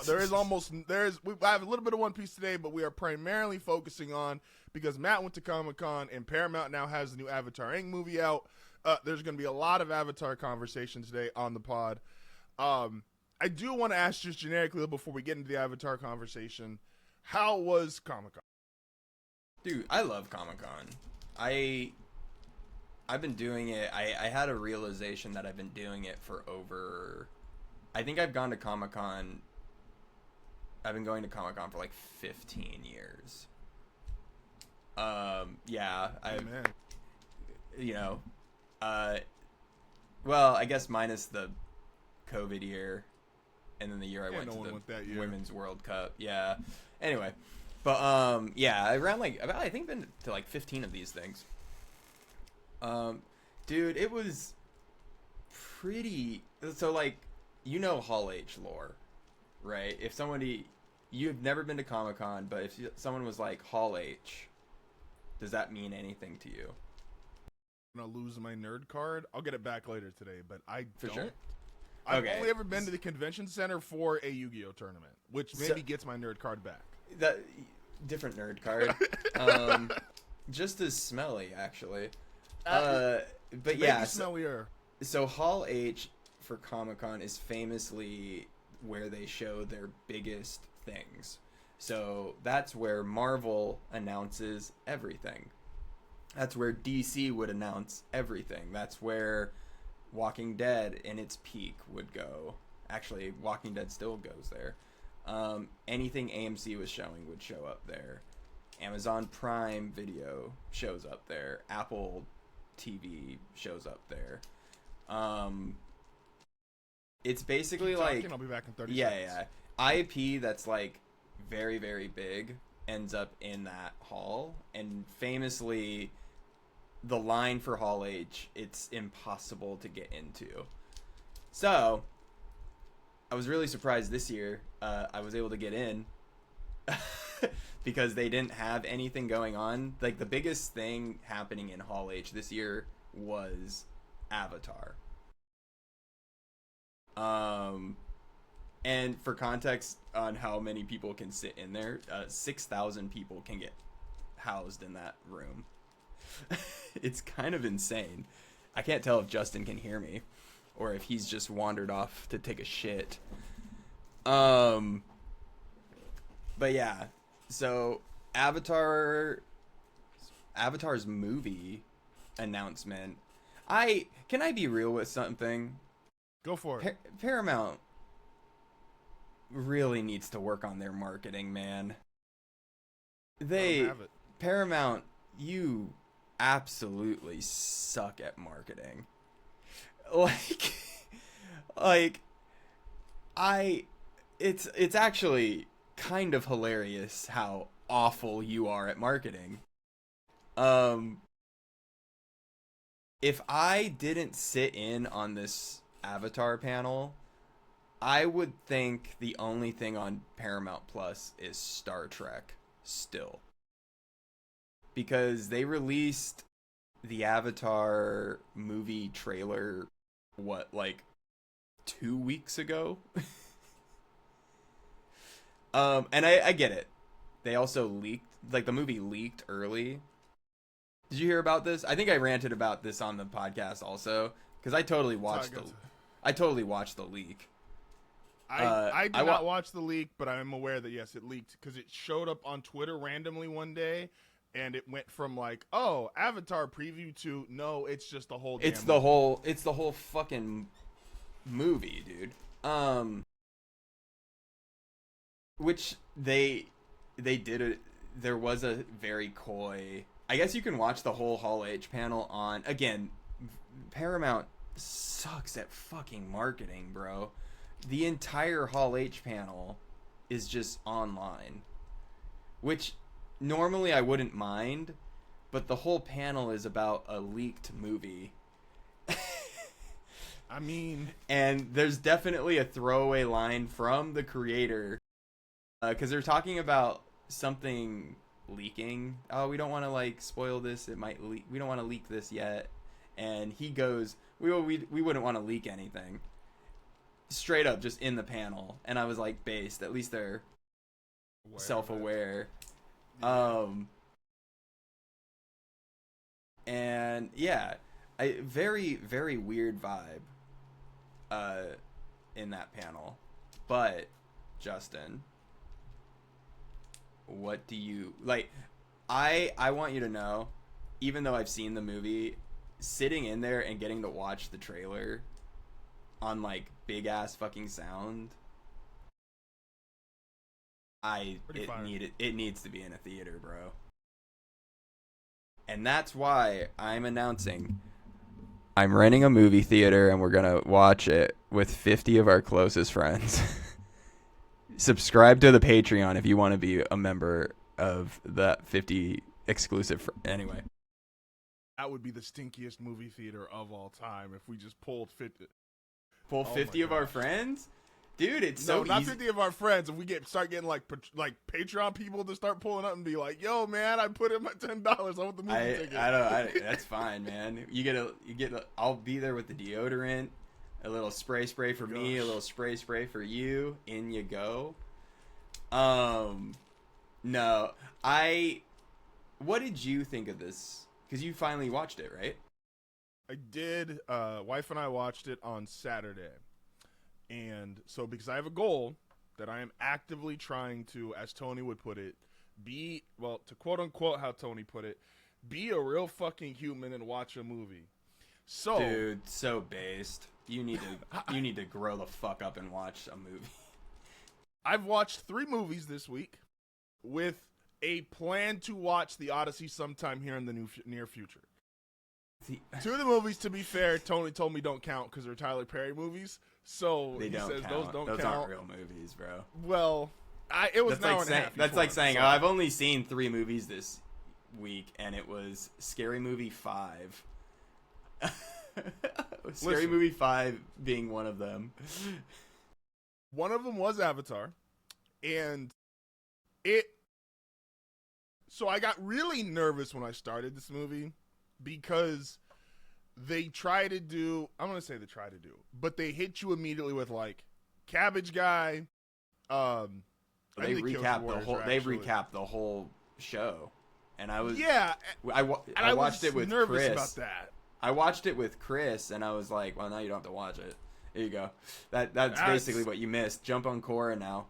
I have a little bit of One Piece today, but we are primarily focusing on, because Matt went to Comic-Con and Paramount now has the new Avatar Aang movie out. There's going to be a lot of Avatar conversation today on the pod. I do want to ask just generically before we get into the Avatar conversation, how was Comic-Con? Dude, I love Comic-Con. I've been doing it. I had a realization that I've been doing it for over... I think I've gone to Comic-Con... I've been going to Comic-Con for like 15 years. Yeah, Man. You know, well, I guess minus the COVID year, and then the year I went to the Women's World Cup. Yeah. Anyway, but yeah, I think been to like 15 of these things. Dude, it was pretty. So like, you know, Hall H lore, right? If you've never been to Comic-Con, but if someone was like Hall H, does that mean anything to you? I'm gonna lose my nerd card. I'll get it back later today, but I don't. Sure. I've only ever been to the convention center for a Yu-Gi-Oh tournament, which maybe gets my nerd card back. That different nerd card. Just as smelly, actually. But yeah, smellier. So Hall H for Comic-Con is famously where they show their biggest things. So that's where Marvel announces everything. That's where DC would announce everything. That's where Walking Dead in its peak would go. Actually, Walking Dead still goes there. Anything AMC was showing would show up there. Amazon Prime Video shows up there. Apple TV shows up there. It's basically like... I'll be back in 30 seconds. Yeah. IP that's like very, very big ends up in that hall. And famously, the line for Hall H, it's impossible to get into. So, I was really surprised this year I was able to get in because they didn't have anything going on. Like, the biggest thing happening in Hall H this year was Avatar. And for context on how many people can sit in there, 6,000 people can get housed in that room. It's kind of insane. I can't tell if Justin can hear me or if he's just wandered off to take a shit. But yeah, so Avatar's movie announcement. Can I be real with something? Go for it. Paramount really needs to work on their marketing, man. Paramount, you absolutely suck at marketing. It's actually kind of hilarious how awful you are at marketing. If I didn't sit in on this Avatar panel, I would think the only thing on Paramount Plus is Star Trek still. Because they released the Avatar movie trailer, like 2 weeks ago? And I get it. They also leaked, like the movie leaked early. Did you hear about this? I think I ranted about this on the podcast also, because I totally watched the leak. I did not watch the leak, but I'm aware that yes, it leaked because it showed up on Twitter randomly one day, and it went from like, oh, Avatar preview to no, it's just the whole. It's the whole fucking movie, dude. Which they did it. There was a very coy. I guess you can watch the whole Hall H panel on again. Paramount sucks at fucking marketing, bro. The entire Hall H panel is just online, which normally I wouldn't mind, but the whole panel is about a leaked movie. I mean, and there's definitely a throwaway line from the creator, because they're talking about something leaking. Oh, we don't want to like spoil this. It might leak. We don't want to leak this yet. And he goes, we wouldn't want to leak anything. straight up just in the panel, and I was like, based. At least they're self-aware. Yeah. And yeah, very very weird vibe in that panel. But Justin, what do you like? I want you to know, even though I've seen the movie, sitting in there and getting to watch the trailer on like big ass fucking sound, it needs to be in a theater, bro. And that's why I'm announcing I'm renting a movie theater and we're gonna watch it with 50 of our closest friends. Subscribe to the Patreon if you want to be a member of that 50 exclusive. Anyway, That would be the stinkiest movie theater of all time if we just pulled 50. pull 50 of our friends, dude. It's so not easy. 50 of our friends. If we start getting like Patreon people to start pulling up and be like, "Yo, man, I put in my $10. I want the movie ticket." That's fine, man. You get. I'll be there with the deodorant, a little spray for me, a little spray for you. In you go. No, what did you think of this? Because you finally watched it, right? I did. Wife and I watched it on Saturday. And so because I have a goal that I am actively trying to, as Tony would put it, to quote unquote how Tony put it, be a real fucking human and watch a movie. So, dude, so based. You need to grow the fuck up and watch a movie. I've watched 3 movies this week with a plan to watch The Odyssey sometime here in the near future. 2 of the movies, to be fair, Tony told me don't count because they're Tyler Perry movies. So they don't count. Those don't count. Those aren't real movies, bro. Well, it was that's an hour like and a half. That's like saying, oh, I've only seen 3 movies this week, and it was Scary Movie 5. Scary Movie 5 being one of them. One of them was Avatar, and so I got really nervous when I started this movie because they try to do, I'm going to say they try to do, but they hit you immediately with like Cabbage Guy. They recapped the whole show, and I was I watched it with nervous Chris. About that. I watched it with Chris, and I was like, well, now you don't have to watch it. There you go. That's basically what you missed. Jump on Korra now.